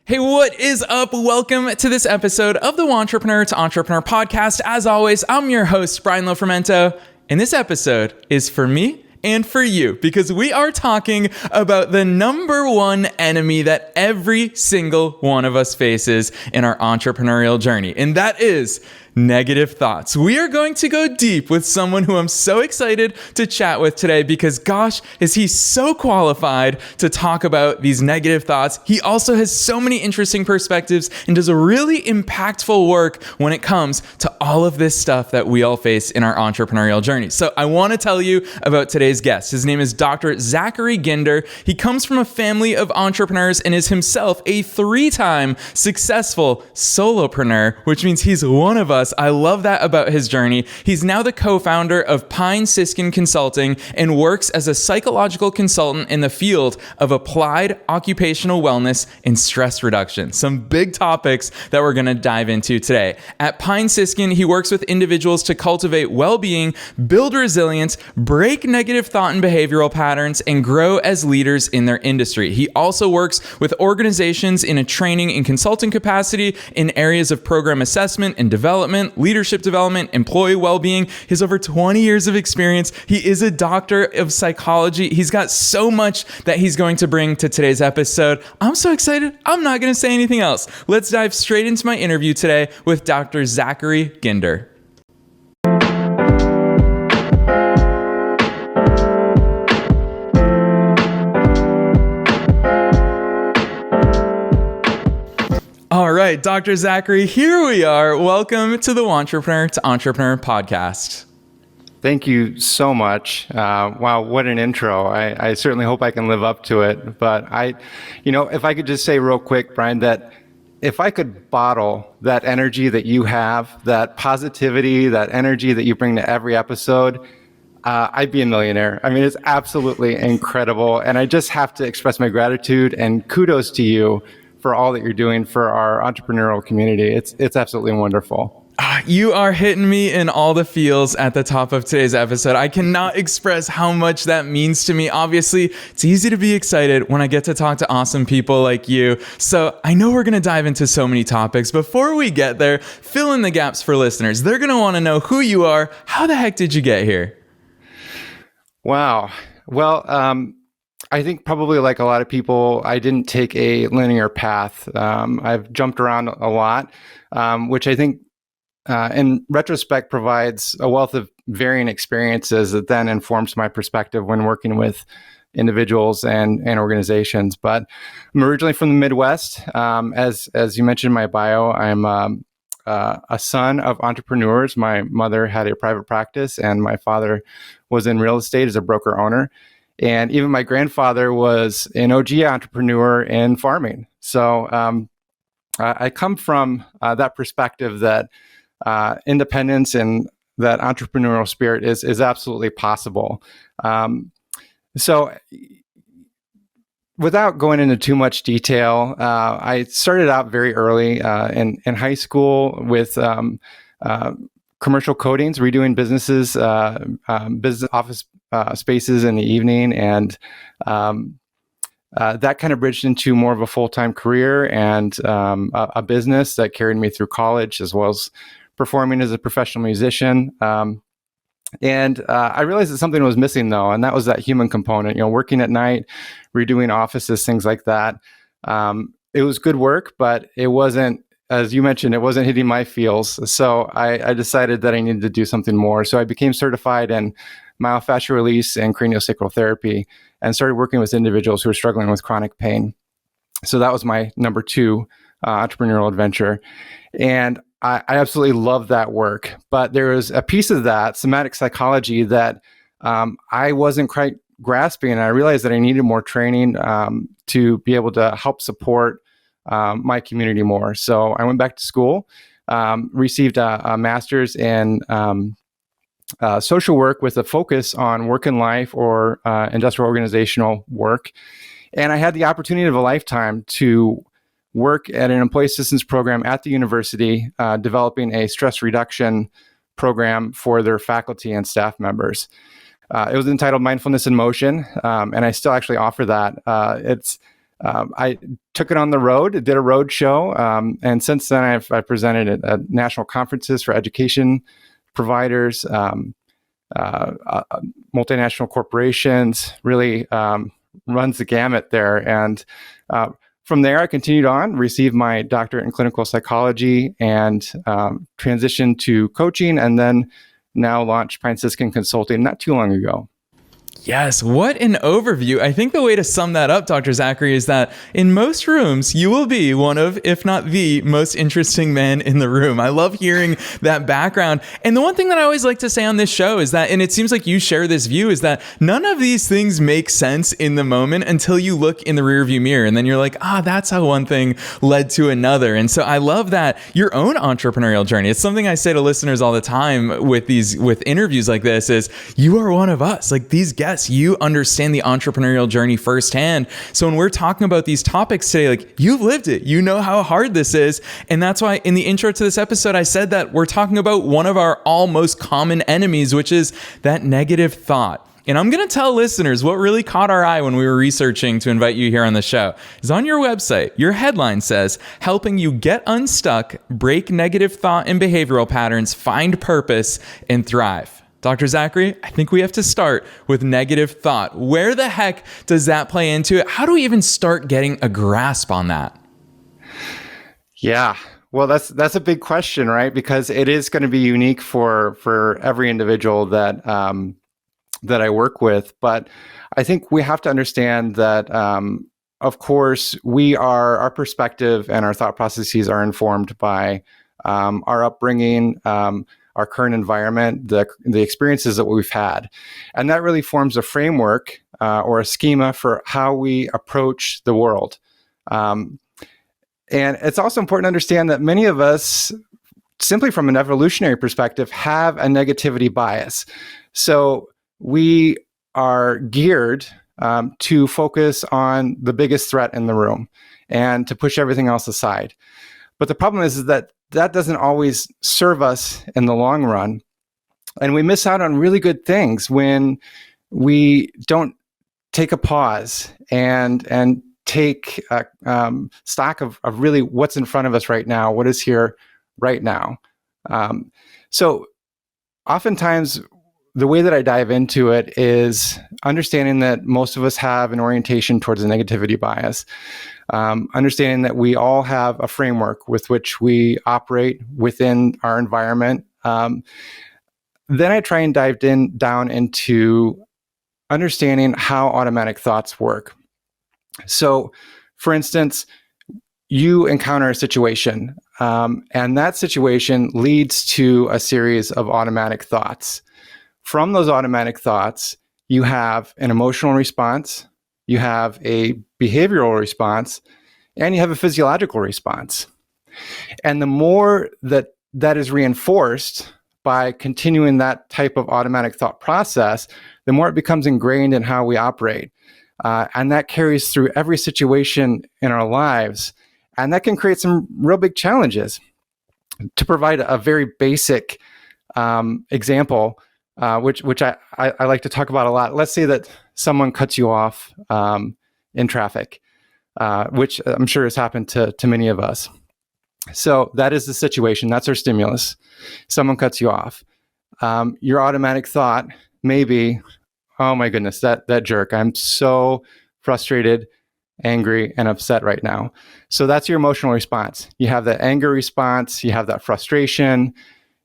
Hey, what is up? Welcome to this episode of the Wantrepreneur to Entrepreneur podcast. As always, I'm your host, Brian Lofrumento, and this episode is for me and for you because we are talking about the number one enemy that every single one of us faces in our entrepreneurial journey, and that is negative thoughts. We are going to go deep with someone who I'm so excited to chat with today because gosh, is he so qualified to talk about these negative thoughts. He also has so many interesting perspectives and does a really impactful work when it comes to all of this stuff that we all face in our entrepreneurial journey. So I want to tell you about today's guest. His name is Dr. Zachary Ginder. He comes from a family of entrepreneurs and is himself a 3-time successful solopreneur, which means he's one of us. I love that about his journey. He's now the co-founder of Pine Siskin Consulting and works as a psychological consultant in the field of applied occupational wellness and stress reduction. Some big topics that we're going to dive into today. At Pine Siskin, he works with individuals to cultivate well-being, build resilience, break negative thought and behavioral patterns, and grow as leaders in their industry. He also works with organizations in a training and consulting capacity in areas of program assessment and development, leadership development, employee well-being. He has over 20 years of experience. He is a doctor of psychology. He's got so much that he's going to bring to today's episode. I'm so excited. I'm not going to say anything else. Let's dive straight into my interview today with Dr. Zachary Ginder. All right, Dr. Zachary, here we are. Welcome to the Wantrepreneur to Entrepreneur podcast. Thank you so much. Wow, what an intro. I certainly hope I can live up to it. But if I could just say real quick, Brian, that if I could bottle that energy that you have, that positivity, that energy that you bring to every episode, I'd be a millionaire. I mean, it's absolutely incredible. And I just have to express my gratitude and kudos to you for all that you're doing for our entrepreneurial community. It's absolutely wonderful. You are hitting me in all the feels at the top of today's episode. I cannot express how much that means to me. Obviously, it's easy to be excited when I get to talk to awesome people like you. So I know we're going to dive into so many topics. Before we get there, fill in the gaps for listeners. They're going to want to know who you are. How the heck did you get here? Wow. Well, I think probably like a lot of people, I didn't take a linear path. I've jumped around a lot, which I think in retrospect provides a wealth of varying experiences that then informs my perspective when working with individuals and organizations. But I'm originally from the Midwest. As you mentioned in my bio, I'm a son of entrepreneurs. My mother had a private practice and my father was in real estate as a broker owner. And even my grandfather was an OG entrepreneur in farming. So I come from that perspective that independence and that entrepreneurial spirit is absolutely possible. So without going into too much detail, I started out very early in high school with commercial coatings, redoing businesses, business office spaces in the evening. And that kind of bridged into more of a full-time career and a business that carried me through college, as well as performing as a professional musician. And I realized that something was missing, though, and that was that human component. Working at night, redoing offices, things like that. It was good work, but it wasn't, as you mentioned, it wasn't hitting my feels. So I decided that I needed to do something more. So I became certified in myofascial release and craniosacral therapy and started working with individuals who were struggling with chronic pain. So that was my number 2 entrepreneurial adventure. And I absolutely love that work. But there was a piece of that, somatic psychology, that I wasn't quite grasping. And I realized that I needed more training to be able to help support my community more. So I went back to school, received a master's in social work with a focus on work and life or industrial organizational work. And I had the opportunity of a lifetime to work at an employee assistance program at the university, developing a stress reduction program for their faculty and staff members. It was entitled Mindfulness in Motion, and I still actually offer that. It's I took it on the road, did a road show, and since then I've presented at national conferences for education providers, multinational corporations, really runs the gamut there. And from there, I continued on, received my doctorate in clinical psychology, and transitioned to coaching, and then now launched Pine Siskin Consulting not too long ago. Yes, what an overview. I think the way to sum that up, Dr. Zachary, is that in most rooms, you will be one of, if not the most interesting man in the room. I love hearing that background. And the one thing that I always like to say on this show is that, and it seems like you share this view, is that none of these things make sense in the moment until you look in the rearview mirror. And then you're like, that's how one thing led to another. And so I love that your own entrepreneurial journey. It's something I say to listeners all the time with interviews like this is, you are one of us. Like these guests, you understand the entrepreneurial journey firsthand. So when we're talking about these topics today, like you've lived it, you know how hard this is. And that's why in the intro to this episode, I said that we're talking about one of our almost common enemies, which is that negative thought. And I'm going to tell listeners what really caught our eye when we were researching to invite you here on the show is on your website. Your headline says, helping you get unstuck, break negative thought and behavioral patterns, find purpose, and thrive. Dr. Zachary, I think we have to start with negative thought. Where the heck does that play into it? How do we even start getting a grasp on that? Yeah, well, that's a big question, right? Because it is going to be unique for every individual that that I work with. But I think we have to understand that, of course, our perspective and our thought processes are informed by our upbringing, our current environment, the experiences that we've had. And that really forms a framework or a schema for how we approach the world. And it's also important to understand that many of us, simply from an evolutionary perspective, have a negativity bias. So we are geared to focus on the biggest threat in the room and to push everything else aside. But the problem is that doesn't always serve us in the long run. And we miss out on really good things when we don't take a pause and take stock of really what's in front of us right now, what is here right now. So oftentimes, the way that I dive into it is understanding that most of us have an orientation towards a negativity bias. Understanding that we all have a framework with which we operate within our environment. Then I try and dive down into understanding how automatic thoughts work. So, for instance, you encounter a situation, and that situation leads to a series of automatic thoughts. From those automatic thoughts, you have an emotional response, you have a behavioral response, and you have a physiological response. And the more that is reinforced by continuing that type of automatic thought process, the more it becomes ingrained in how we operate. And that carries through every situation in our lives. And that can create some real big challenges. To provide a very basic example, which I like to talk about a lot. Let's say that someone cuts you off in traffic, which I'm sure has happened to many of us. So that is the situation. That's our stimulus. Someone cuts you off. Your automatic thought may be, oh my goodness, that jerk. I'm so frustrated, angry, and upset right now. So that's your emotional response. You have that anger response. You have that frustration.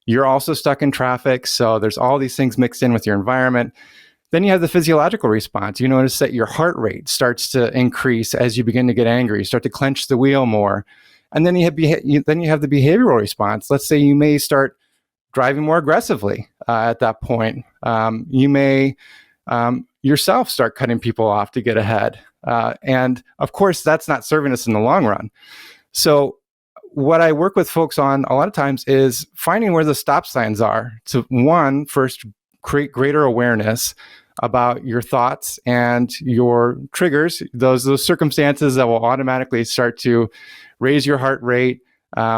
You're also stuck in traffic. So there's all these things mixed in with your environment. Then you have the physiological response. You notice that your heart rate starts to increase as you begin to get angry. You start to clench the wheel more. And then you have the behavioral response. Let's say you may start driving more aggressively at that point. You may yourself start cutting people off to get ahead. And of course, that's not serving us in the long run. So what I work with folks on a lot of times is finding where the stop signs are. To first create greater awareness about your thoughts and your triggers, those circumstances that will automatically start to raise your heart rate,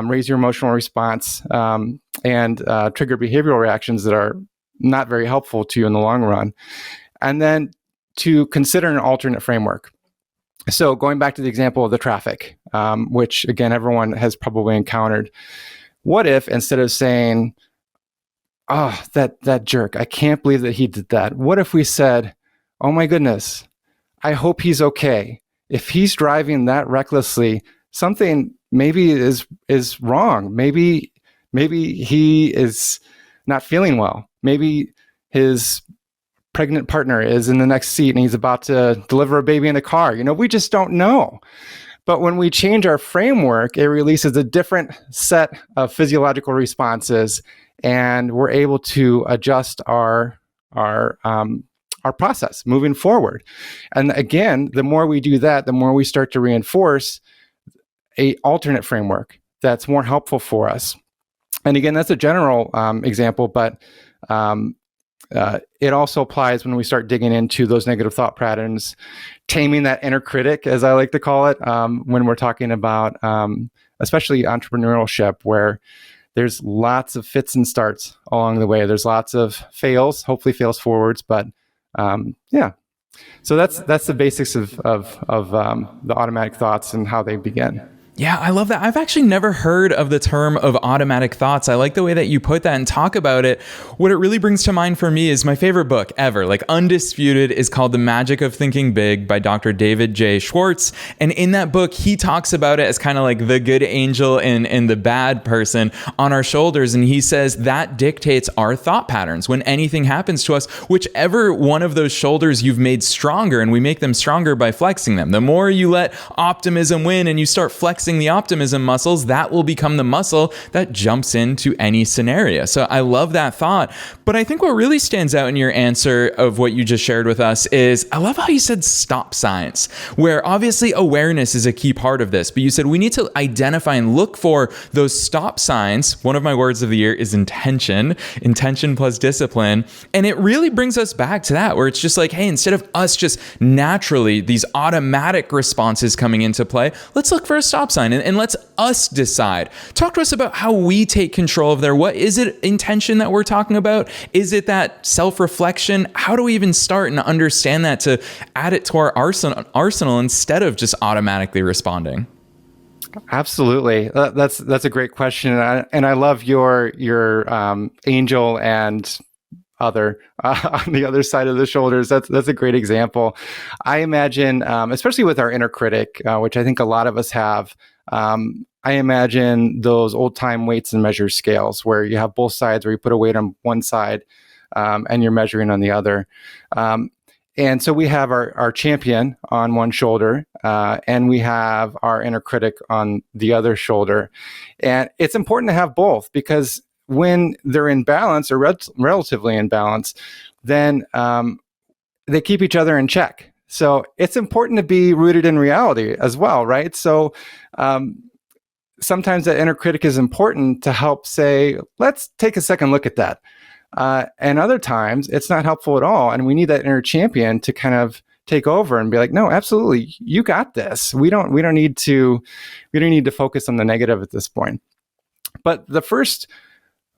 raise your emotional response, and trigger behavioral reactions that are not very helpful to you in the long run. And then to consider an alternate framework. So going back to the example of the traffic, which again, everyone has probably encountered. What if instead of saying, "Oh, that jerk, I can't believe that he did that." What if we said, "Oh my goodness, I hope he's okay. If he's driving that recklessly, something maybe is wrong. Maybe he is not feeling well. Maybe his pregnant partner is in the next seat and he's about to deliver a baby in the car. We just don't know." But when we change our framework, it releases a different set of physiological responses, and we're able to adjust our process moving forward. And again, the more we do that, the more we start to reinforce a alternate framework that's more helpful for us. And again, that's a general example, but it also applies when we start digging into those negative thought patterns, taming that inner critic, as I like to call it, when we're talking about especially entrepreneurship, where there's lots of fits and starts along the way. There's lots of fails, hopefully fails forwards, but yeah. So that's the basics of the automatic thoughts and how they begin. Yeah, I love that. I've actually never heard of the term of automatic thoughts. I like the way that you put that and talk about it. What it really brings to mind for me is my favorite book ever, like undisputed, is called The Magic of Thinking Big by Dr. David J. Schwartz. And in that book, he talks about it as kind of like the good angel and the bad person on our shoulders. And he says that dictates our thought patterns. When anything happens to us, whichever one of those shoulders you've made stronger, and we make them stronger by flexing them. The more you let optimism win and you start flexing the optimism muscles, that will become the muscle that jumps into any scenario. So I love that thought. But I think what really stands out in your answer of what you just shared with us is, I love how you said stop signs, where obviously awareness is a key part of this, but you said we need to identify and look for those stop signs. One of my words of the year is intention plus discipline. And it really brings us back to that, where it's just like, hey, instead of us just naturally, these automatic responses coming into play, let's look for a stop sign and let's us decide. Talk to us about how we take control of there. What is it, intention that we're talking about? Is it that self-reflection? How do we even start and understand that to add it to our arsenal instead of just automatically responding? Absolutely. That's a great question. And I love your angel and other on the other side of the shoulders. That's a great example. I imagine, especially with our inner critic, which I think a lot of us have, I imagine those old time weights and measure scales where you have both sides, where you put a weight on one side and you're measuring on the other. And so we have our champion on one shoulder, and we have our inner critic on the other shoulder. And it's important to have both, because when they're in balance, or relatively in balance, then they keep each other in check. So it's important to be rooted in reality as well, right? So sometimes that inner critic is important to help say, let's take a second look at that. And other times it's not helpful at all. And we need that inner champion to kind of take over and be like, no, absolutely, you got this. We don't need to focus on the negative at this point. But the first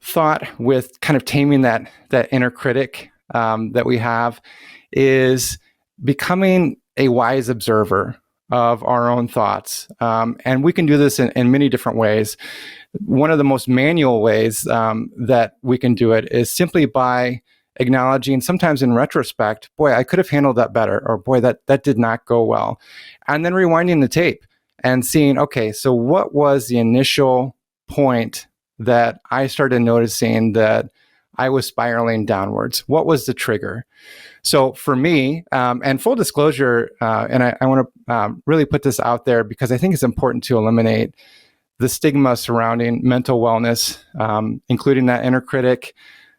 thought with kind of taming that inner critic that we have is becoming a wise observer of our own thoughts. And we can do this in many different ways. One of the most manual ways that we can do it is simply by acknowledging, sometimes in retrospect, boy, I could have handled that better, or boy, that did not go well. And then rewinding the tape and seeing, okay, so what was the initial point that I started noticing that I was spiraling downwards? What was the trigger? So for me, and full disclosure, and I want to really put this out there because I think it's important to eliminate the stigma surrounding mental wellness, including that inner critic,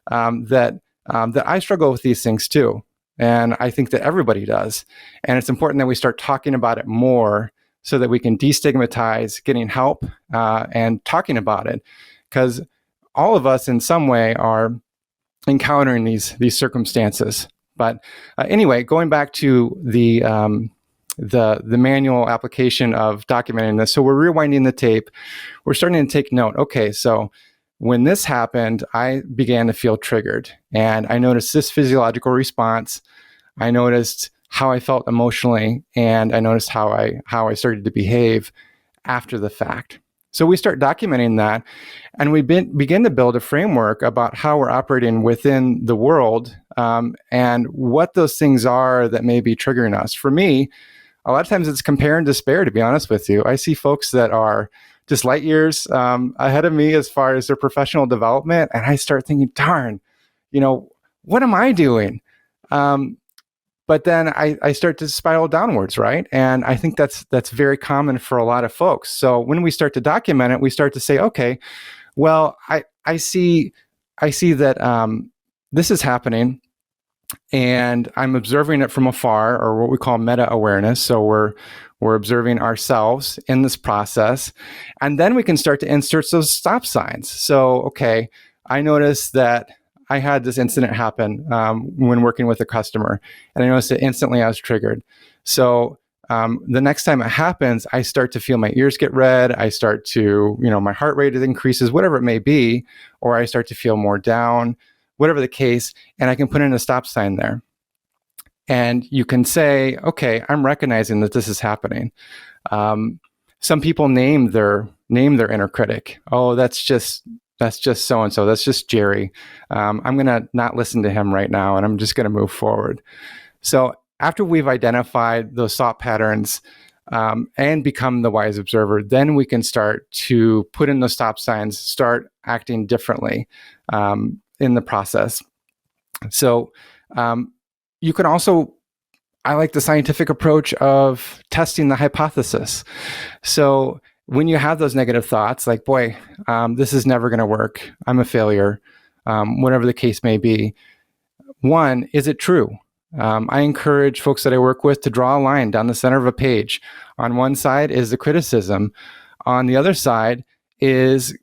that I struggle with these things too. And I think that everybody does. And it's important that we start talking about it more so that we can destigmatize getting help and talking about it. Because all of us in some way are encountering these circumstances. But anyway, going back to the manual application of documenting this. So we're rewinding the tape. We're starting to take note. Okay, so when this happened, I began to feel triggered. And I noticed this physiological response. I noticed how I felt emotionally, and I noticed how I started to behave after the fact. So we start documenting that, and we begin to build a framework about how we're operating within the world, and what those things are that may be triggering us. For me, a lot of times it's compare and despair, to be honest with you. I see folks that are just light years ahead of me as far as their professional development, and I start thinking, darn, what am I doing? But then I start to spiral downwards, right? And I think that's very common for a lot of folks. So when we start to document it, we start to say, okay, well, I see that this is happening, and I'm observing it from afar, or what we call meta awareness. So we're observing ourselves in this process, and then we can start to insert those stop signs. So, okay, I noticed that I had this incident happen when working with a customer, and I noticed that instantly I was triggered. So the next time it happens, I start to feel my ears get red. I start to, my heart rate increases, whatever it may be, or I start to feel more down, whatever the case, and I can put in a stop sign there. And you can say, okay, I'm recognizing that this is happening. Some people name their inner critic. Oh, that's just so-and-so. That's just Jerry. I'm going to not listen to him right now, and I'm just going to move forward. So after we've identified those thought patterns and become the wise observer, then we can start to put in those stop signs, start acting differently in the process. So you can also, I like the scientific approach of testing the hypothesis. So when you have those negative thoughts, like, boy, this is never going to work, I'm a failure, whatever the case may be. One, is it true? I encourage folks that I work with to draw a line down the center of a page. On one side is the criticism. On the other side is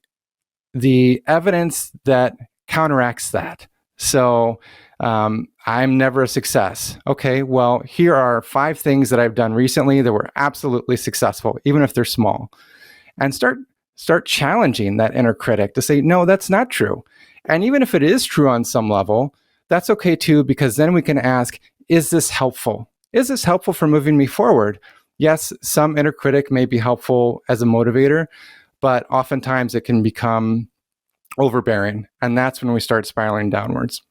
the evidence that counteracts that. So I'm never a success. Okay, well, here are 5 things that I've done recently that were absolutely successful, even if they're small. And start challenging that inner critic to say, no, that's not true. And even if it is true on some level, that's okay too, because then we can ask, is this helpful? Is this helpful for moving me forward? Yes, some inner critic may be helpful as a motivator, but oftentimes it can become overbearing. And that's when we start spiraling downwards.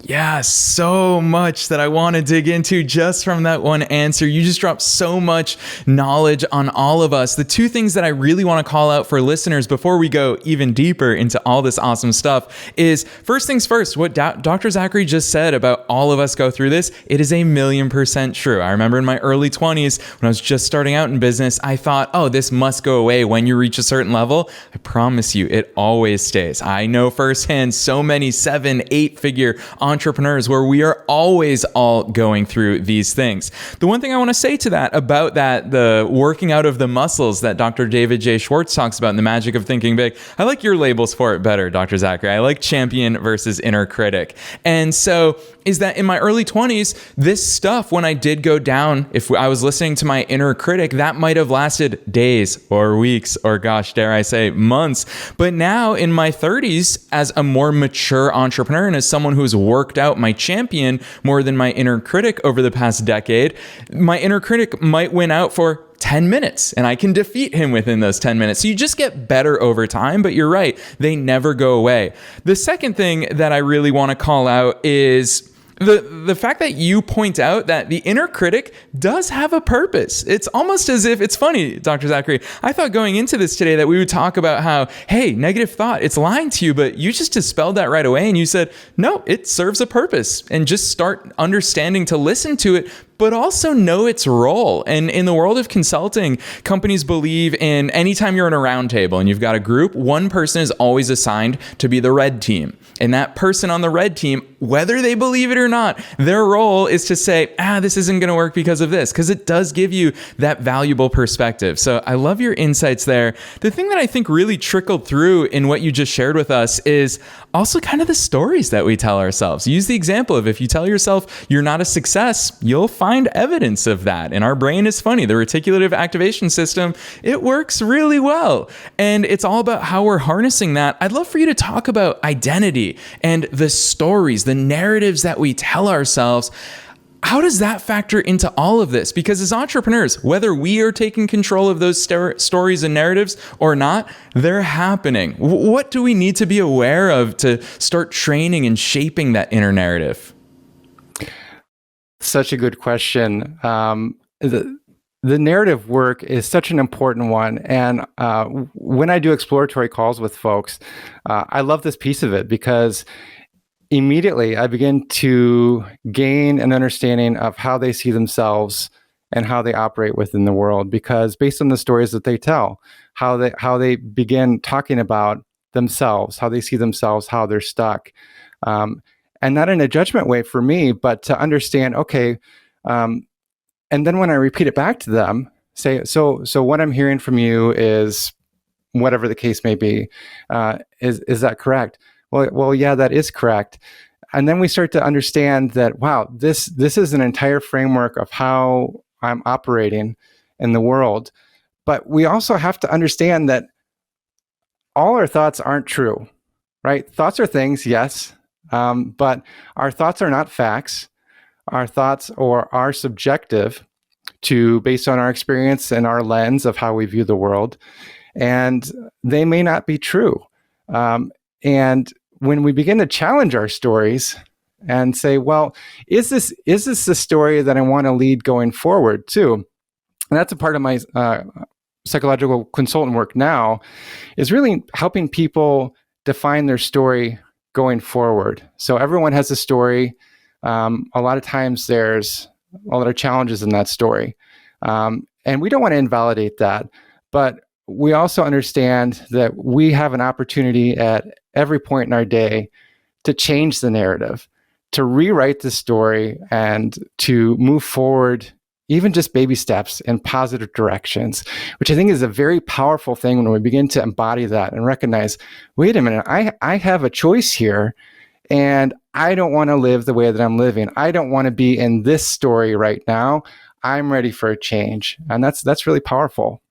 Yeah, so much that I want to dig into just from that one answer. You just dropped so much knowledge on all of us. The 2 things that I really want to call out for listeners before we go even deeper into all this awesome stuff is, first things first, what Dr. Zachary just said about all of us go through this, it is 1,000,000% true. I remember in my early 20s when I was just starting out in business, I thought, oh, this must go away when you reach a certain level. I promise you, it always stays. I know firsthand so many 7, 8-figure entrepreneurs where we are always all going through these things. The one thing I want to say to that about that, the working out of the muscles that Dr. David J. Schwartz talks about in The Magic of Thinking Big, I like your labels for it better, Dr. Zachary. I like champion versus inner critic. And so is that in my early 20s, this stuff, when I did go down, if I was listening to my inner critic, that might have lasted days or weeks or, gosh, dare I say, months. But now in my 30s, as a more mature entrepreneur and as someone who's worked out my champion more than my inner critic over the past decade, my inner critic might win out for 10 minutes and I can defeat him within those 10 minutes. So you just get better over time, but you're right, they never go away. The second thing that I really want to call out is the fact that you point out that the inner critic does have a purpose. It's almost as if, it's funny, Dr. Zachary, I thought going into this today that we would talk about how, hey, negative thought, it's lying to you, but you just dispelled that right away and you said, no, it serves a purpose, and just start understanding to listen to it, but also know its role. And in the world of consulting, companies believe in anytime you're in a round table and you've got a group, one person is always assigned to be the red team. And that person on the red team, whether they believe it or not, their role is to say, this isn't going to work because of this, because it does give you that valuable perspective. So I love your insights there. The thing that I think really trickled through in what you just shared with us is also kind of the stories that we tell ourselves. Use the example of if you tell yourself you're not a success, you'll find evidence of that. And our brain is funny. The reticulative activation system, it works really well. And it's all about how we're harnessing that. I'd love for you to talk about identity and the stories, the narratives that we tell ourselves. how does that factor into all of this? Because as entrepreneurs, whether we are taking control of those stories and narratives or not, they're happening. What do we need to be aware of to start training and shaping that inner narrative? Such a good question. The narrative work is such an important one. And when I do exploratory calls with folks, I love this piece of it because immediately I begin to gain an understanding of how they see themselves and how they operate within the world. Because based on the stories that they tell, how they begin talking about themselves, how they see themselves, how they're stuck. And not in a judgment way for me, but to understand, okay, and then when I repeat it back to them, say, so what I'm hearing from you is whatever the case may be. Is that correct? Well, yeah, that is correct. And then we start to understand that, wow, this is an entire framework of how I'm operating in the world. But we also have to understand that all our thoughts aren't true, right? Thoughts are things, yes, but our thoughts are not facts. Our thoughts are subjective based on our experience and our lens of how we view the world, and they may not be true. And when we begin to challenge our stories and say, well, is this the story that I want to lead going forward too? And that's a part of my psychological consultant work now, is really helping people define their story going forward. So everyone has a story. A lot of times there's a lot of challenges in that story. And we don't want to invalidate that, but we also understand that we have an opportunity at every point in our day to change the narrative, to rewrite the story, and to move forward, even just baby steps in positive directions, which I think is a very powerful thing when we begin to embody that and recognize, wait a minute, I have a choice here. And I don't want to live the way that I'm living. I don't want to be in this story right now. I'm ready for a change. And that's really powerful.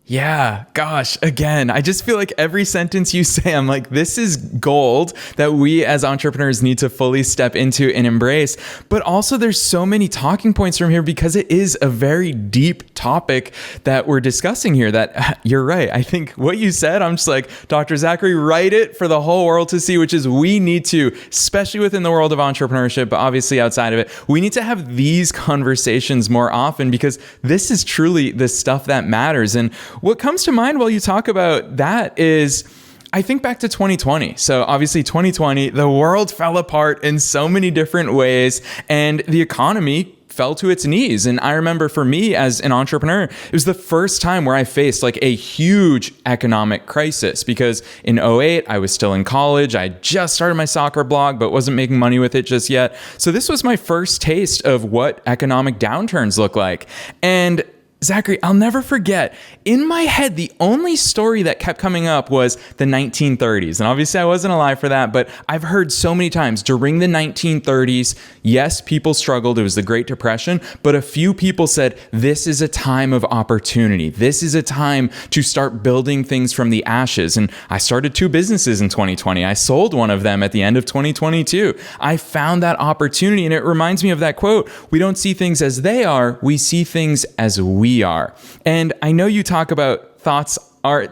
Yeah, gosh, again, I just feel like every sentence you say, I'm like, this is gold that we as entrepreneurs need to fully step into and embrace. But also there's so many talking points from here because it is a very deep topic that we're discussing here that you're right. I think what you said, I'm just like, Dr. Zachary, write it for the whole world to see, which is we need to, especially within the world of entrepreneurship, but obviously outside of it, we need to have these conversations more often because this is truly the stuff that matters. And what comes to mind while you talk about that is, I think back to 2020. So obviously 2020, the world fell apart in so many different ways and the economy fell to its knees. And I remember for me as an entrepreneur, it was the first time where I faced like a huge economic crisis because in 2008, I was still in college. I just started my soccer blog, but wasn't making money with it just yet. So this was my first taste of what economic downturns look like. And Zachary, I'll never forget, in my head, the only story that kept coming up was the 1930s. And obviously I wasn't alive for that, but I've heard so many times during the 1930s, yes, people struggled. It was the Great Depression, but a few people said, this is a time of opportunity. This is a time to start building things from the ashes. And I started 2 businesses in 2020. I sold one of them at the end of 2022. I found that opportunity. And it reminds me of that quote, we don't see things as they are, we see things as we are. And I know you talk about thoughts are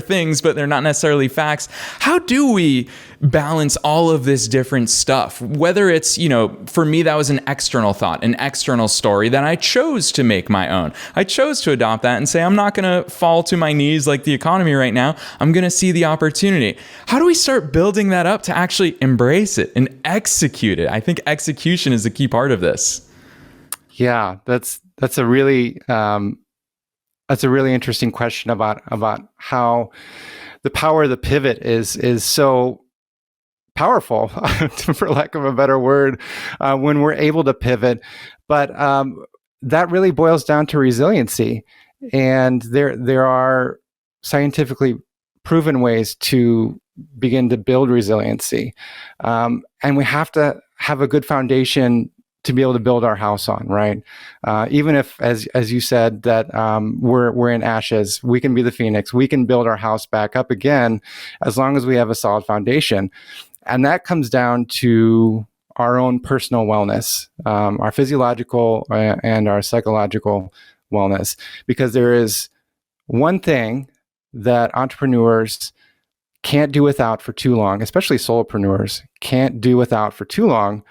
things, but they're not necessarily facts. How do we balance all of this different stuff? Whether it's, for me, that was an external thought, an external story that I chose to make my own. I chose to adopt that and say, I'm not going to fall to my knees like the economy right now. I'm going to see the opportunity. How do we start building that up to actually embrace it and execute it? I think execution is the key part of this. Yeah, that's a really interesting question about how the power of the pivot is so powerful, for lack of a better word, when we're able to pivot. But that really boils down to resiliency, and there are scientifically proven ways to begin to build resiliency, and we have to have a good foundation to be able to build our house on, right? Even if, as you said, that we're in ashes, we can be the phoenix. We can build our house back up again, as long as we have a solid foundation. And that comes down to our own personal wellness, our physiological and our psychological wellness, because there is one thing that entrepreneurs can't do without for too long, especially solopreneurs can't do without for too long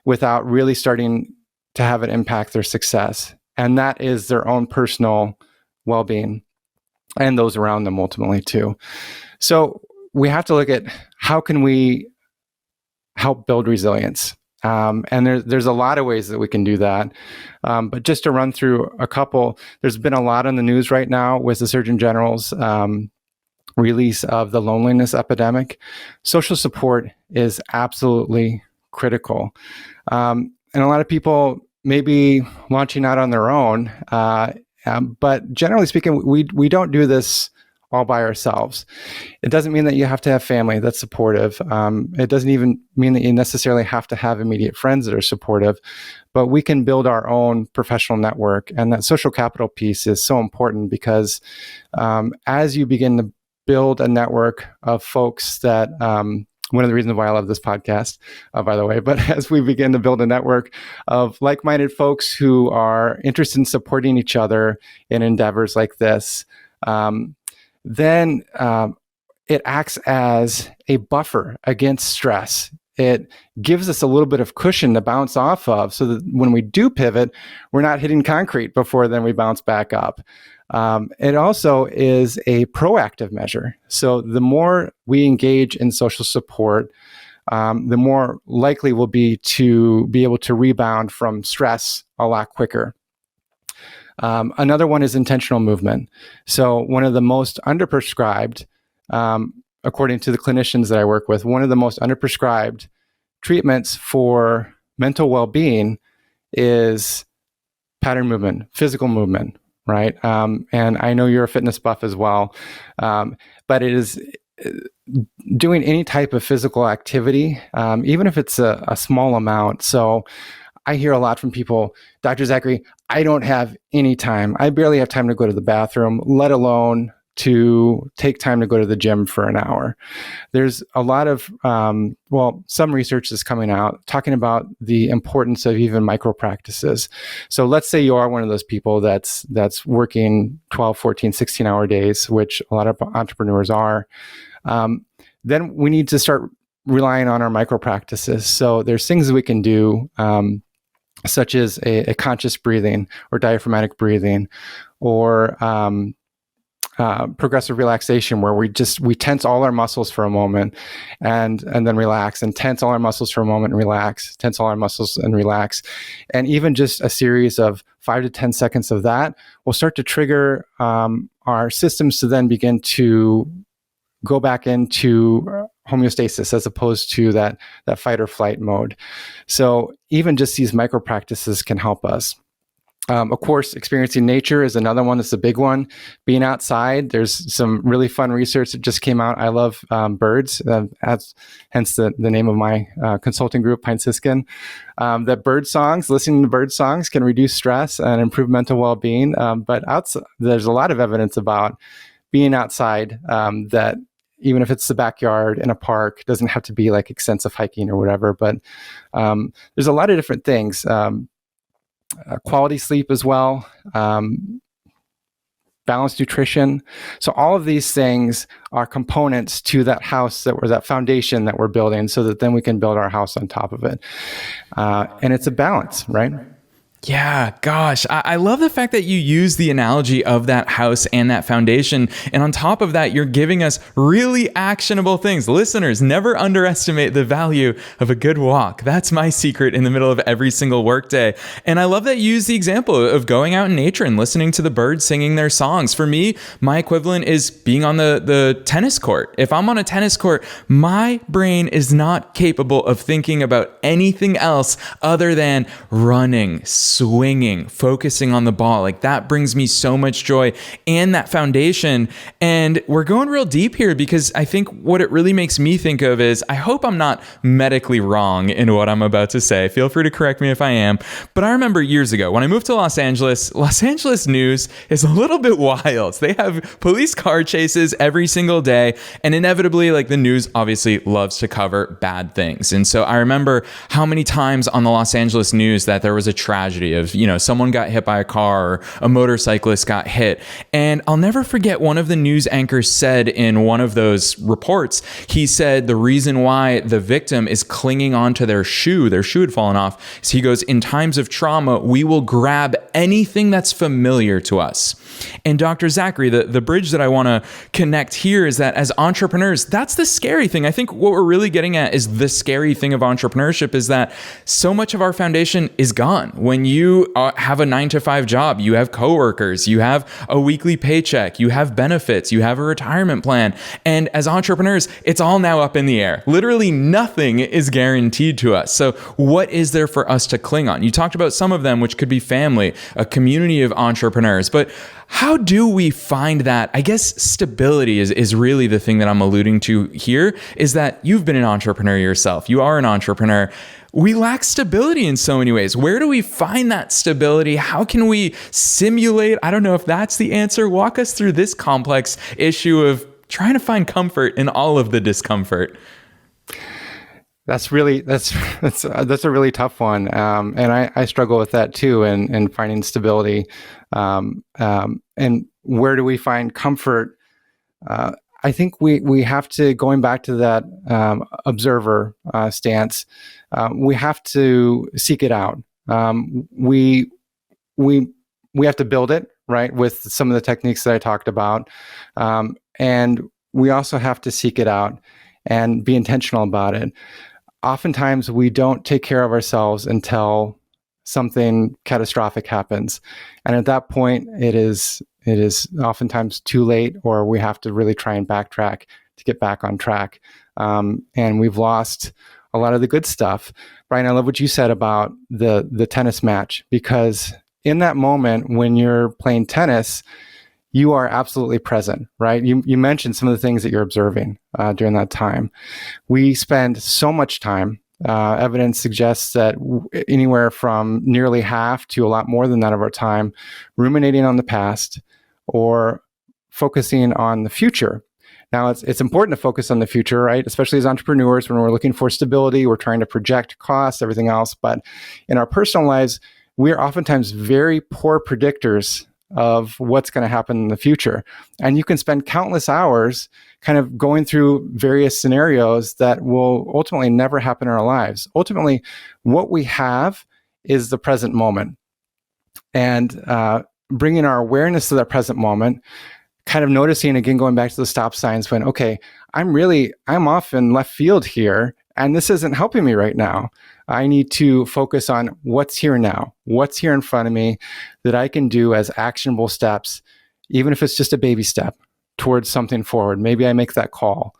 without really starting to have it impact their success. And that is their own personal well-being and those around them ultimately too. So we have to look at how can we help build resilience. And there's a lot of ways that we can do that. But just to run through a couple, there's been a lot on the news right now with the Surgeon General's release of the loneliness epidemic. Social support is absolutely critical. And a lot of people may be launching out on their own, but generally speaking, we don't do this all by ourselves. It doesn't mean that you have to have family that's supportive. It doesn't even mean that you necessarily have to have immediate friends that are supportive, but we can build our own professional network. And that social capital piece is so important because as you begin to build a network of folks that, one of the reasons why I love this podcast, by the way, but as we begin to build a network of like-minded folks who are interested in supporting each other in endeavors like this, then it acts as a buffer against stress. It gives us a little bit of cushion to bounce off of so that when we do pivot, we're not hitting concrete before then we bounce back up. It also is a proactive measure. So the more we engage in social support, the more likely we'll be to be able to rebound from stress a lot quicker. Another one is intentional movement. So one of the most underprescribed, according to the clinicians that I work with, one of the most underprescribed treatments for mental well-being is pattern movement, physical movement, right? And I know you're a fitness buff as well, but it is doing any type of physical activity, even if it's a small amount. So I hear a lot from people, Dr. Zachary, I don't have any time. I barely have time to go to the bathroom, let alone to take time to go to the gym for an hour. There's a lot of, some research is coming out talking about the importance of even micro practices. So let's say you are one of those people that's working 12, 14, 16-hour days, which a lot of entrepreneurs are. Then we need to start relying on our micro practices. So there's things that we can do, such as a conscious breathing or diaphragmatic breathing, or progressive relaxation, where we tense all our muscles for a moment and then relax, and tense all our muscles for a moment and relax, tense all our muscles and relax. And even just a series of 5 to 10 seconds of that will start to trigger our systems to then begin to go back into homeostasis as opposed to that fight or flight mode. So even just these micro practices can help us. Of course, experiencing nature is another one that's a big one. Being outside, there's some really fun research that just came out. I love birds, hence the name of my consulting group, Pine Siskin. That listening to bird songs can reduce stress and improve mental well-being. But there's a lot of evidence about being outside that even if it's the backyard in a park, doesn't have to be like extensive hiking or whatever, but there's a lot of different things. Quality sleep as well, balanced nutrition. So all of these things are components to that house that foundation that we're building, so that then we can build our house on top of it. And it's a balance, right? Yeah, gosh, I love the fact that you use the analogy of that house and that foundation. And on top of that, you're giving us really actionable things. Listeners, never underestimate the value of a good walk. That's my secret in the middle of every single workday. And I love that you use the example of going out in nature and listening to the birds singing their songs. For me, my equivalent is being on the tennis court. If I'm on a tennis court, my brain is not capable of thinking about anything else other than running, swinging, focusing on the ball. Like that brings me so much joy and that foundation. And we're going real deep here because I think what it really makes me think of is, I hope I'm not medically wrong in what I'm about to say. Feel free to correct me if I am. But I remember years ago when I moved to Los Angeles news is a little bit wild. They have police car chases every single day. And inevitably, like the news obviously loves to cover bad things. And so I remember how many times on the Los Angeles news that there was a tragedy of, someone got hit by a car or a motorcyclist got hit. And I'll never forget one of the news anchors said in one of those reports, he said the reason why the victim is clinging onto their shoe had fallen off, is he goes, in times of trauma, we will grab anything that's familiar to us. And Dr. Zachary, the bridge that I want to connect here is that as entrepreneurs, that's the scary thing. I think what we're really getting at is the scary thing of entrepreneurship is that so much of our foundation is gone. When you have a 9-to-5 job, you have coworkers, you have a weekly paycheck, you have benefits, you have a retirement plan. And as entrepreneurs, it's all now up in the air. Literally nothing is guaranteed to us. So what is there for us to cling on? You talked about some of them, which could be family, a community of entrepreneurs, but how do we find that? I guess stability is really the thing that I'm alluding to here, is that you've been an entrepreneur yourself. You are an entrepreneur. We lack stability in so many ways. Where do we find that stability? How can we simulate? I don't know if that's the answer. Walk us through this complex issue of trying to find comfort in all of the discomfort. That's a really tough one, and I struggle with that too, and finding stability. And where do we find comfort? I think we have to, going back to that observer stance, we have to seek it out. We have to build it, right, with some of the techniques that I talked about, and we also have to seek it out and be intentional about it. Oftentimes, we don't take care of ourselves until something catastrophic happens, and at that point, it is oftentimes too late, or we have to really try and backtrack to get back on track. And we've lost a lot of the good stuff. Brian, I love what you said about the tennis match, because in that moment when you're playing tennis, you are absolutely present, right? You mentioned some of the things that you're observing during that time. We spend so much time. Evidence suggests that anywhere from nearly half to a lot more than that of our time ruminating on the past or focusing on the future. Now, it's important to focus on the future, right? Especially as entrepreneurs, when we're looking for stability, we're trying to project costs, everything else. But in our personal lives, we are oftentimes very poor predictors of what's going to happen in the future. And you can spend countless hours kind of going through various scenarios that will ultimately never happen in our lives. Ultimately, what we have is the present moment. And bringing our awareness to that present moment, kind of noticing, again, going back to the stop signs when, okay, I'm off in left field here, and this isn't helping me right now. I need to focus on what's here now, what's here in front of me that I can do as actionable steps, even if it's just a baby step towards something forward. Maybe I make that call.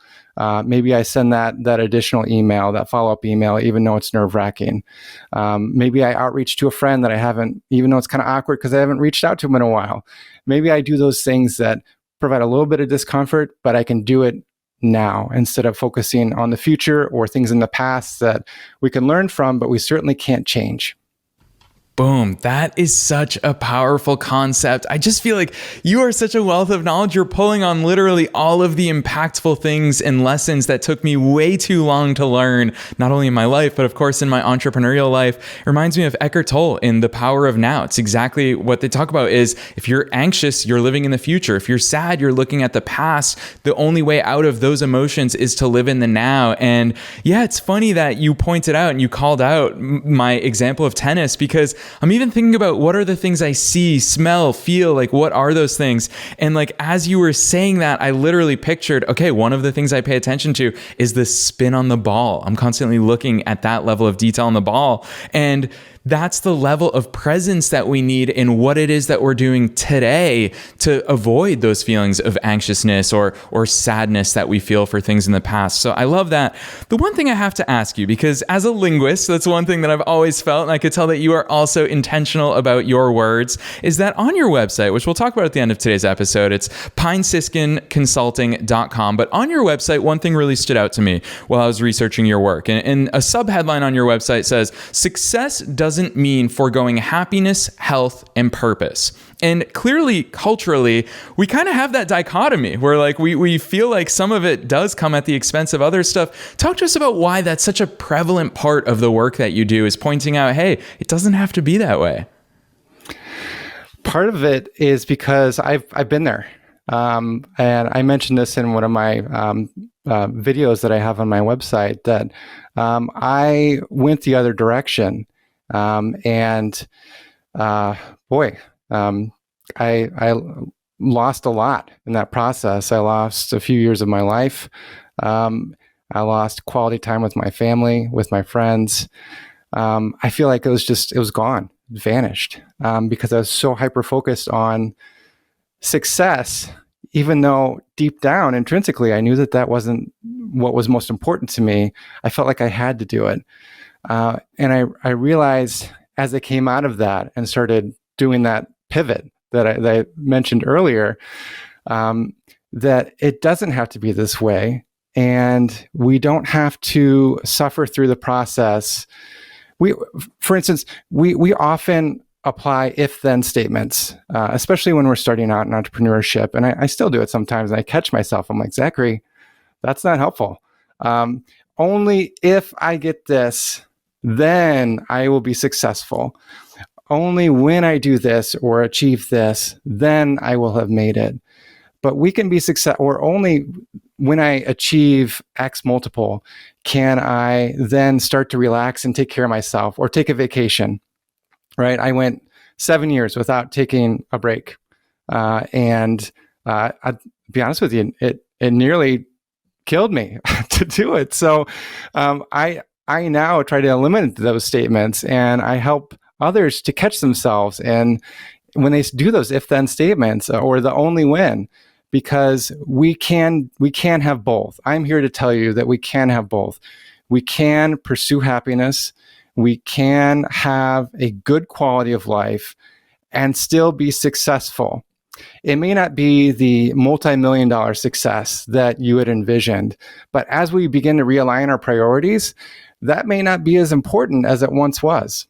Maybe I send that additional email, that follow-up email, even though it's nerve-wracking. Maybe I outreach to a friend that I haven't, even though it's kind of awkward because I haven't reached out to them in a while. Maybe I do those things that provide a little bit of discomfort, but I can do it now instead of focusing on the future or things in the past that we can learn from, but we certainly can't change. Boom. That is such a powerful concept. I just feel like you are such a wealth of knowledge. You're pulling on literally all of the impactful things and lessons that took me way too long to learn, not only in my life, but of course in my entrepreneurial life. It reminds me of Eckhart Tolle in The Power of Now. It's exactly what they talk about is if you're anxious, you're living in the future. If you're sad, you're looking at the past. The only way out of those emotions is to live in the now. And yeah, it's funny that you pointed out and you called out my example of tennis, because I'm even thinking about what are the things I see, smell, feel, like what are those things? And like, as you were saying that, I literally pictured, okay, one of the things I pay attention to is the spin on the ball. I'm constantly looking at that level of detail on the ball. And that's the level of presence that we need in what it is that we're doing today to avoid those feelings of anxiousness or sadness that we feel for things in the past. So I love that. The one thing I have to ask you, because as a linguist, that's one thing that I've always felt, and I could tell that you are also intentional about your words, is that on your website, which we'll talk about at the end of today's episode, it's pinesiskinconsulting.com. But on your website, one thing really stood out to me while I was researching your work. And a subheadline on your website says, "Success doesn't mean foregoing happiness, health, and purpose." And clearly, culturally, we kind of have that dichotomy where like we feel like some of it does come at the expense of other stuff. Talk to us about why that's such a prevalent part of the work that you do, is pointing out, hey, it doesn't have to be that way. Part of it is because I've been there. And I mentioned this in one of my videos that I have on my website, that I went the other direction. I lost a lot in that process. I lost a few years of my life. I lost quality time with my family, with my friends. I feel like it was gone, vanished, because I was so hyper-focused on success, even though deep down, intrinsically, I knew that wasn't what was most important to me. I felt like I had to do it. And I realized as I came out of that and started doing that pivot that I mentioned earlier, that it doesn't have to be this way. And we don't have to suffer through the process. For instance, we often apply if-then statements, especially when we're starting out in entrepreneurship. And I still do it sometimes. And I catch myself. I'm like, Zachary, that's not helpful. Only if I get this, then I will be successful. Only when I do this or achieve this, then I will have made it. But we can be successful, or only when I achieve X multiple can I then start to relax and take care of myself or take a vacation, right? I went 7 years without taking a break. And I'll be honest with you, it nearly killed me to do it. So I now try to eliminate those statements, and I help others to catch themselves. And when they do those if-then statements, or the only when, because we can have both. I'm here to tell you that we can have both. We can pursue happiness. We can have a good quality of life and still be successful. It may not be the multi-million-dollar success that you had envisioned, but as we begin to realign our priorities, that may not be as important as it once was.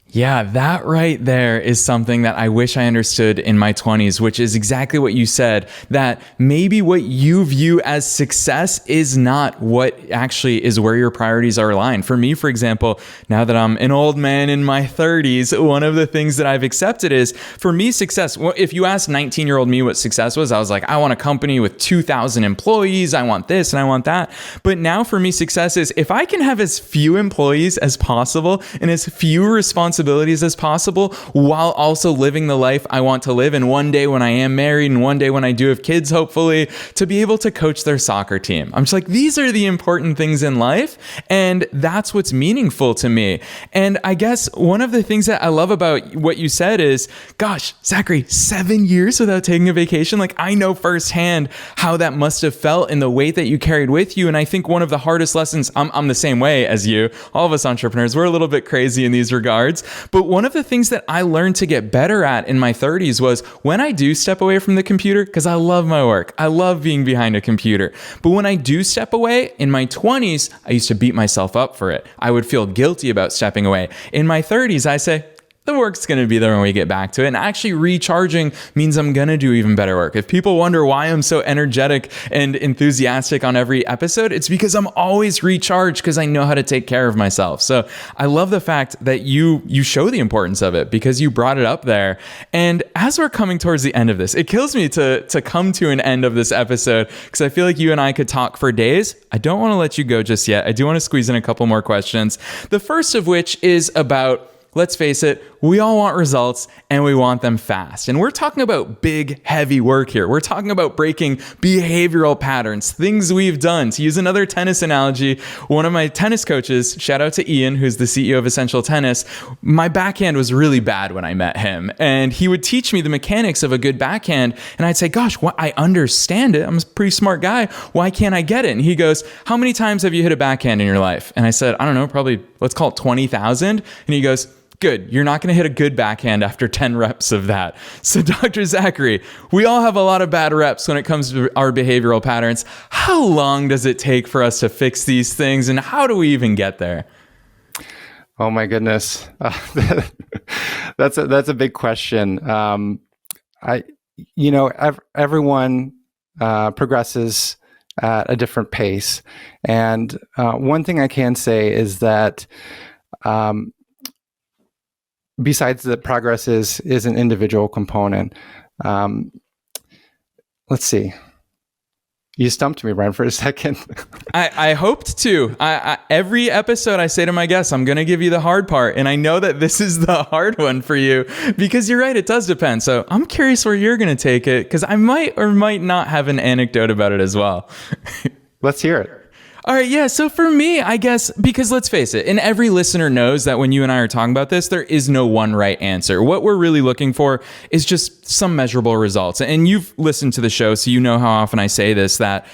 Yeah, that right there is something that I wish I understood in my 20s, which is exactly what you said, that maybe what you view as success is not what actually is where your priorities are aligned. For me, for example, now that I'm an old man in my 30s, one of the things that I've accepted is, for me, success. Well, if you asked 19-year-old me what success was, I was like, I want a company with 2,000 employees. I want this and I want that. But now for me, success is if I can have as few employees as possible and as few responsibilities as possible while also living the life I want to live. And one day when I am married and one day when I do have kids, hopefully, to be able to coach their soccer team. I'm just like, these are the important things in life. And that's what's meaningful to me. And I guess one of the things that I love about what you said is, gosh, Zachary, 7 years without taking a vacation. Like, I know firsthand how that must have felt and the weight that you carried with you. And I think one of the hardest lessons, I'm the same way as you, all of us entrepreneurs, we're a little bit crazy in these regards. But one of the things that I learned to get better at in my 30s was when I do step away from the computer, because I love my work, I love being behind a computer. But when I do step away in my 20s, I used to beat myself up for it. I would feel guilty about stepping away. In my 30s, I say, the work's going to be there when we get back to it. And actually recharging means I'm going to do even better work. If people wonder why I'm so energetic and enthusiastic on every episode, it's because I'm always recharged because I know how to take care of myself. So I love the fact that you show the importance of it because you brought it up there. And as we're coming towards the end of this, it kills me to come to an end of this episode because I feel like you and I could talk for days. I don't want to let you go just yet. I do want to squeeze in a couple more questions. The first of which is about let's face it, we all want results and we want them fast. And we're talking about big, heavy work here. We're talking about breaking behavioral patterns, things we've done. To use another tennis analogy, one of my tennis coaches, shout out to Ian, who's the CEO of Essential Tennis, my backhand was really bad when I met him. And he would teach me the mechanics of a good backhand. And I'd say, gosh, I understand it. I'm a pretty smart guy. Why can't I get it? And he goes, how many times have you hit a backhand in your life? And I said, I don't know, probably, let's call it 20,000. And he goes, good. You're not going to hit a good backhand after 10 reps of that. So Dr. Zachary, we all have a lot of bad reps when it comes to our behavioral patterns. How long does it take for us to fix these things, and how do we even get there? Oh my goodness. That's a big question. Everyone progresses at a different pace. And one thing I can say is that besides that progress is an individual component. Let's see. You stumped me, Brian, for a second. I hoped to. Every episode I say to my guests, I'm going to give you the hard part. And I know that this is the hard one for you because you're right. It does depend. So I'm curious where you're going to take it because I might or might not have an anecdote about it as well. Let's hear it. All right, yeah. So for me, I guess, because let's face it, and every listener knows that when you and I are talking about this, there is no one right answer. What we're really looking for is just some measurable results. And you've listened to the show, so you know how often I say this, that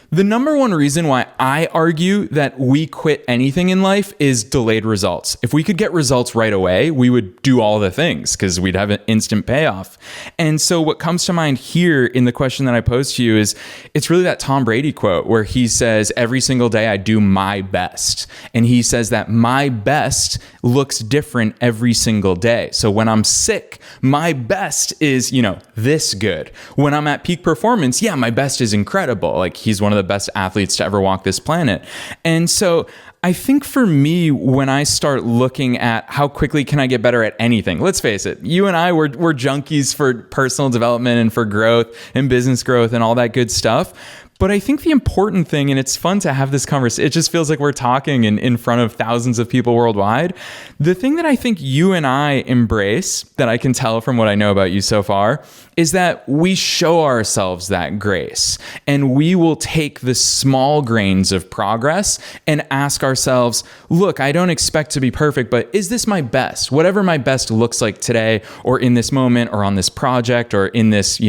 the number one reason why I argue that we quit anything in life is delayed results. If we could get results right away, we would do all the things because we'd have an instant payoff. And so what comes to mind here in the question that I posed to you is, it's really that Tom Brady quote where he says, every single day I do my best. And he says that my best looks different every single day. So when I'm sick, my best is, this good. When I'm at peak performance, yeah, my best is incredible. Like he's one of the best athletes to ever walk this planet. And so I think for me, when I start looking at how quickly can I get better at anything, let's face it, you and I, we're junkies for personal development and for growth and business growth and all that good stuff. But I think the important thing, and it's fun to have this conversation, it just feels like we're talking in front of thousands of people worldwide. The thing that I think you and I embrace, that I can tell from what I know about you so far, is that we show ourselves that grace. And we will take the small grains of progress and ask ourselves, look, I don't expect to be perfect, but is this my best? Whatever my best looks like today, or in this moment, or on this project, or in this,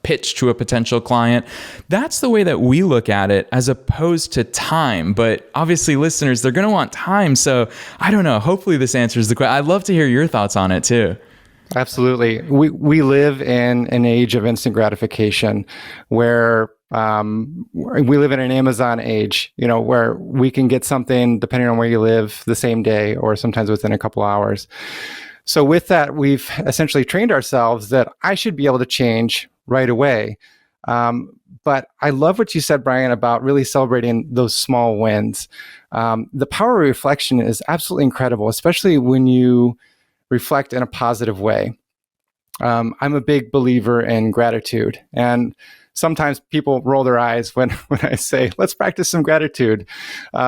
pitch to a potential client. That's the way that we look at it as opposed to time. But obviously listeners, they're going to want time. So I don't know. Hopefully this answers the question. I'd love to hear your thoughts on it too. Absolutely. We live in an age of instant gratification where we live in an Amazon age, where we can get something depending on where you live the same day or sometimes within a couple hours. So with that, we've essentially trained ourselves that I should be able to change right away. But I love what you said, Brian, about really celebrating those small wins. The power of reflection is absolutely incredible, especially when you reflect in a positive way. I'm a big believer in gratitude. And sometimes people roll their eyes when I say, let's practice some gratitude,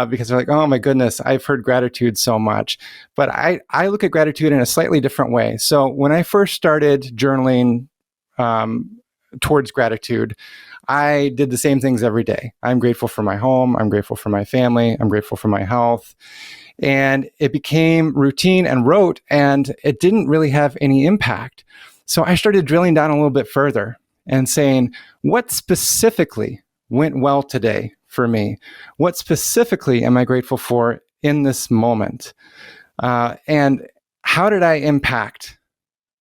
because they're like, oh my goodness, I've heard gratitude so much. But I look at gratitude in a slightly different way. So when I first started journaling towards gratitude, I did the same things every day. I'm grateful for my home. I'm grateful for my family. I'm grateful for my health. And it became routine and rote, and it didn't really have any impact. So I started drilling down a little bit further and saying, what specifically went well today for me? What specifically am I grateful for in this moment? And how did I impact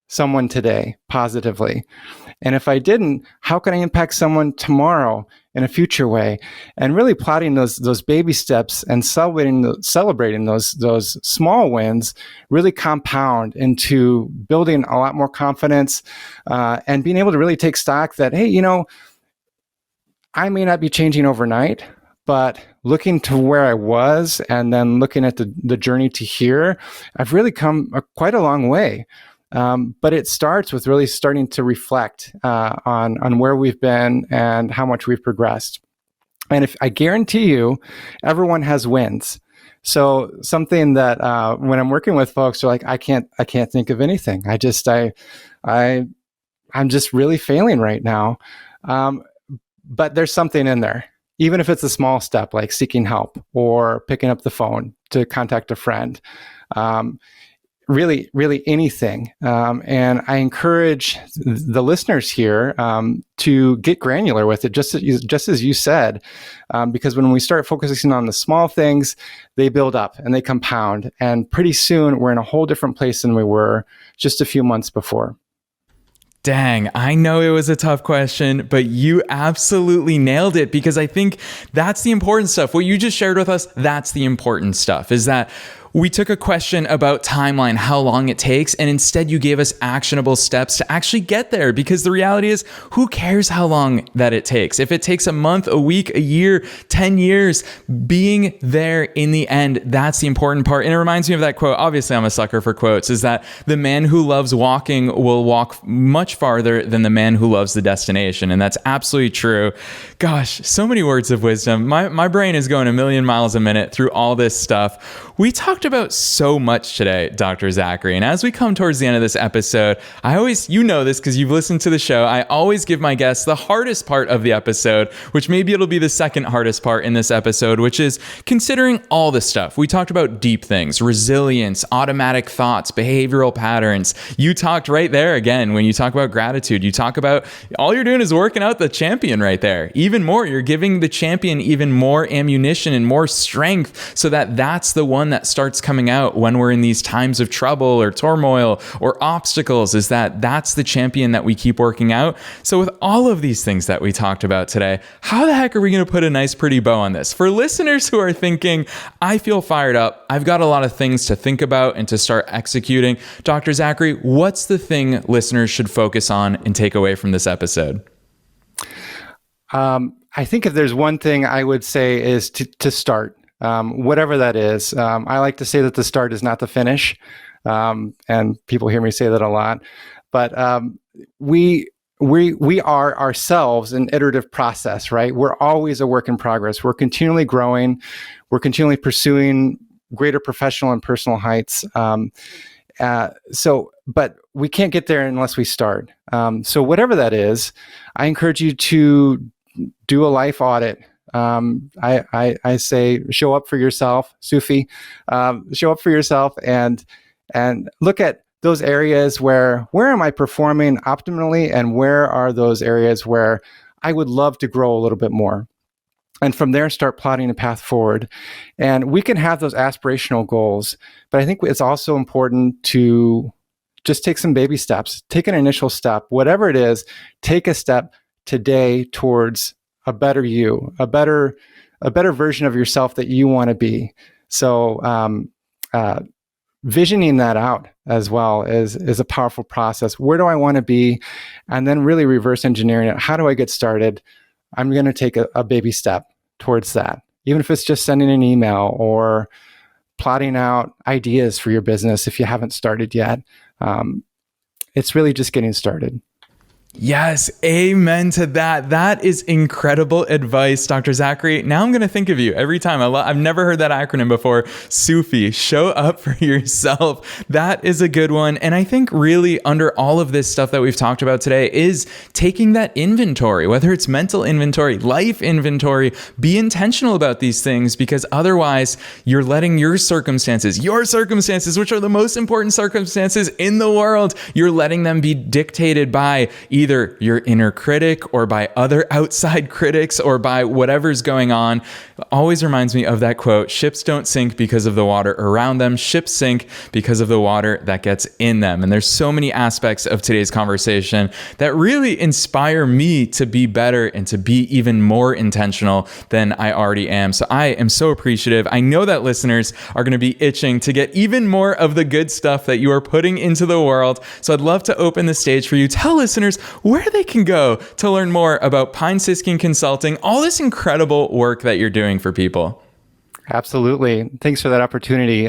someone today positively? And if I didn't, how can I impact someone tomorrow in a future way? And really plotting those baby steps and celebrating those small wins really compound into building a lot more confidence and being able to really take stock that, hey, I may not be changing overnight, but looking to where I was and then looking at the journey to here, I've really come quite a long way. But it starts with really starting to reflect on where we've been and how much we've progressed. And if I guarantee you, everyone has wins. So something that when I'm working with folks, they're like, I can't think of anything. I'm just really failing right now. But there's something in there, even if it's a small step like seeking help or picking up the phone to contact a friend. Really anything. And I encourage the listeners here to get granular with it, just as you said, because when we start focusing on the small things, they build up and they compound. And pretty soon we're in a whole different place than we were just a few months before. Dang, I know it was a tough question, but you absolutely nailed it, because I think that's the important stuff. What you just shared with us, that's the important stuff, is that we took a question about timeline, how long it takes, and instead you gave us actionable steps to actually get there, because the reality is, who cares how long that it takes? If it takes a month, a week, a year, 10 years, being there in the end, that's the important part. And it reminds me of that quote. Obviously, I'm a sucker for quotes, is that the man who loves walking will walk much farther than the man who loves the destination. And that's absolutely true. Gosh, so many words of wisdom. My brain is going a million miles a minute through all this stuff. We talked about so much today, Dr. Zachary. And as we come towards the end of this episode, I always, you know this because you've listened to the show, I always give my guests the hardest part of the episode, which maybe it'll be the second hardest part in this episode, which is considering all the stuff. We talked about deep things, resilience, automatic thoughts, behavioral patterns. You talked right there again, when you talk about gratitude, you talk about all you're doing is working out the champion right there. Even more, you're giving the champion even more ammunition and more strength, so that that's the one that starts coming out when we're in these times of trouble or turmoil or obstacles, is that's the champion that we keep working out. So with all of these things that we talked about today, how the heck are we going to put a nice pretty bow on this? For listeners who are thinking, I feel fired up, I've got a lot of things to think about and to start executing, Dr. Zachary, what's the thing listeners should focus on and take away from this episode? I think if there's one thing I would say is to start. Whatever that is. I like to say that the start is not the finish. And people hear me say that a lot, but we are ourselves an iterative process, right? We're always a work in progress. We're continually growing. We're continually pursuing greater professional and personal heights. But we can't get there unless we start. So whatever that is, I encourage you to do a life audit. I say, show up for yourself, Sufi, show up for yourself and look at those areas where am I performing optimally, and where are those areas where I would love to grow a little bit more. And from there, start plotting a path forward. And we can have those aspirational goals, but I think it's also important to just take some baby steps, take an initial step, whatever it is, take a step today towards a better you, a better version of yourself that you want to be. So visioning that out as well is a powerful process. Where do I want to be? And then really reverse engineering it. How do I get started? I'm going to take a baby step towards that. Even if it's just sending an email or plotting out ideas for your business if you haven't started yet. It's really just getting started. Yes, amen to that. That is incredible advice, Dr. Zachary. Now I'm going to think of you every time. I've never heard that acronym before. SUFI, show up for yourself. That is a good one. And I think really under all of this stuff that we've talked about today is taking that inventory, whether it's mental inventory, life inventory, be intentional about these things, because otherwise you're letting your circumstances, which are the most important circumstances in the world, you're letting them be dictated by either your inner critic or by other outside critics or by whatever's going on. Always reminds me of that quote, ships don't sink because of the water around them. Ships sink because of the water that gets in them. And there's so many aspects of today's conversation that really inspire me to be better and to be even more intentional than I already am. So I am so appreciative. I know that listeners are going to be itching to get even more of the good stuff that you are putting into the world. So I'd love to open the stage for you. Tell listeners where they can go to learn more about Pine Siskin Consulting, all this incredible work that you're doing for people. Absolutely. Thanks for that opportunity.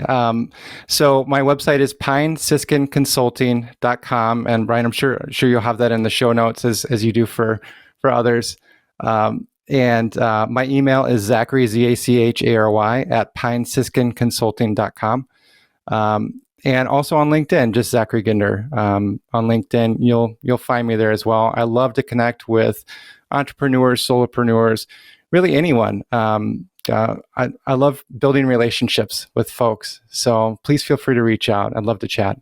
So my website is pinesiskinconsulting.com. And Brian, I'm sure you'll have that in the show notes as you do for others. And my email is Zachary, Zachary, at pinesiskinconsulting.com. And also on LinkedIn, just Zachary Ginder. On LinkedIn, you'll find me there as well. I love to connect with entrepreneurs, solopreneurs, really anyone. I love building relationships with folks. So please feel free to reach out. I'd love to chat.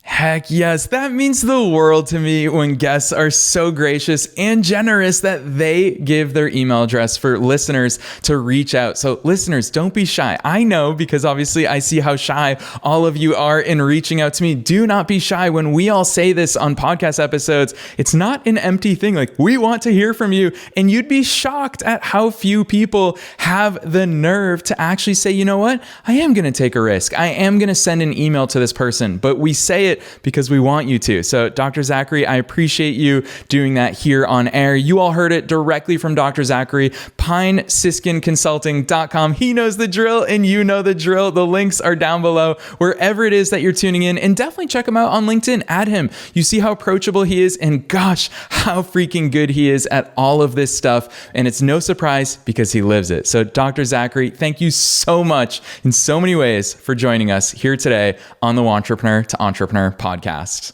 Heck yes, that means the world to me when guests are so gracious and generous that they give their email address for listeners to reach out. So listeners, don't be shy. I know, because obviously I see how shy all of you are in reaching out to me. Do not be shy. When we all say this on podcast episodes, it's not an empty thing. Like, we want to hear from you, and you'd be shocked at how few people have the nerve to actually say, you know what? I am going to take a risk. I am going to send an email to this person, but we say it because we want you to. So Dr. Zachary, I appreciate you doing that here on air. You all heard it directly from Dr. Zachary, PineSiskinConsulting.com. He knows the drill and you know the drill. The links are down below wherever it is that you're tuning in, and definitely check him out on LinkedIn. Add him. You see how approachable he is, and gosh, how freaking good he is at all of this stuff. And it's no surprise because he lives it. So Dr. Zachary, thank you so much in so many ways for joining us here today on the Wantrepreneur to Entrepreneur podcast.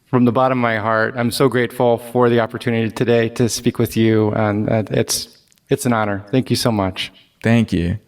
From the bottom of my heart, I'm so grateful for the opportunity today to speak with you, and it's an honor. Thank you so much. Thank you.